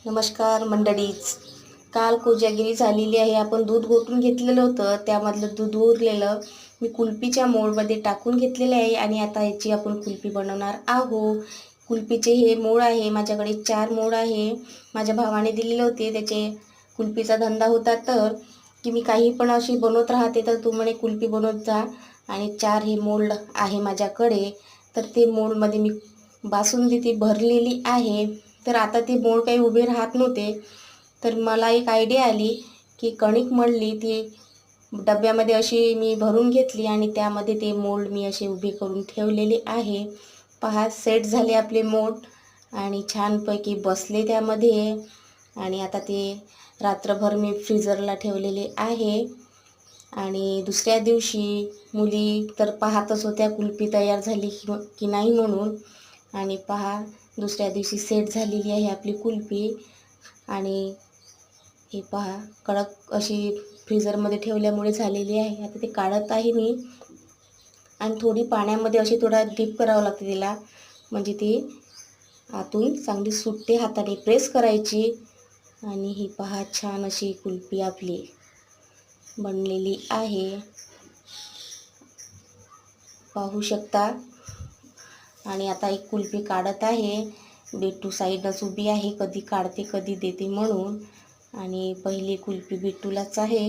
नमस्कार मंडळीच. काल कोजागिरी झालेली आहे. आपण दूध घोटून घेतलेलं होतं, त्यामधलं दूध उरलेलं मी कुल्फीच्या मोल्डमध्ये टाकून घेतलेले आहे आणि आता याची आपण कुल्फी बनवणार आहोत. कुल्फीचे हे मोड आहे, माझ्याकडे 4 मोड आहे. माझ्या भावाने दिलेले होते, त्याचे कुल्फीचा धंदा होता तर की मी काही पण अशी बनवत राहते तर तू म्हणे कुल्फी बनवत जा. आणि 4 हे मोल्ड आहे माझ्याकडे. तर ते मोल्डमध्ये मी बासुंदी ती भरलेली आहे. तर आता ते मोड काही उभे राहत नव्हते, तर मला एक आयडिया आली की कणिक मळली ती डब्यामध्ये अशी मी भरून घेतली आणि त्यामध्ये ते मोल्ड मी असे उभे करून ठेवलेले आहे. पहा, सेट झाले आपले मोड आणि छानपैकी बसले त्यामध्ये. आणि आता ते रात्रभर मी फ्रीजरला ठेवलेले आहे. आणि दुसऱ्या दिवशी मुली तर पाहतच होत्या कुल्फी तयार झाली की नाही म्हणून. आणि पहा, दुसऱ्या दिवशी सेट झालेली आहे आपली कुल्फी. आणि हे पहा, कडक अशी फ्रीजरमध्ये ठेवल्यामुळे झालेली आहे. आता ते काढत आहे मी आणि थोडी पाण्यामध्ये अशी थोडा डीप करावं लागते तिला, म्हणजे ती आतून चांगली सुटते. हाताने प्रेस करायची. आणि ही पहा, छान अशी कुल्फी आपली बनलेली आहे, पाहू शकता. आणि आता एक कुल्फी काढत आहे. बिट्टू साईडनंच उभी आहे, कधी काढते कधी देते म्हणून. आणि पहिली कुल्फी बिट्टूलाच आहे.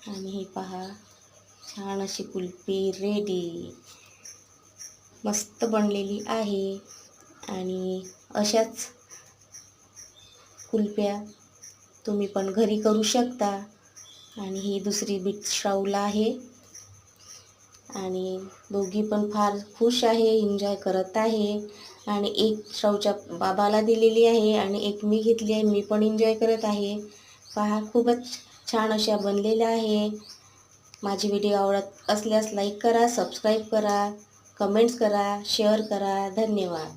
आणि ही पहा, छान अशी कुल्फी रेडी, मस्त बनलेली आहे. आणि अशाच कुल्फ्या तुम्ही पण घरी करू शकता. आणि ही दुसरी बिट श्रावला आहे आणि दोघी पण फार खुश आहे, एन्जॉय करत आहे. आणि एक श्रावच्या बाबाला दिलेली आहे आणि एक मी घेतली आहे, मी पण एन्जॉय करत आहे. पहा, खूपच छान अशा बनलेल्या आहे. माझी व्हिडिओ आवडत असल्यास लाईक करा, सबस्क्राईब करा, कमेंट्स करा, शेअर करा. धन्यवाद.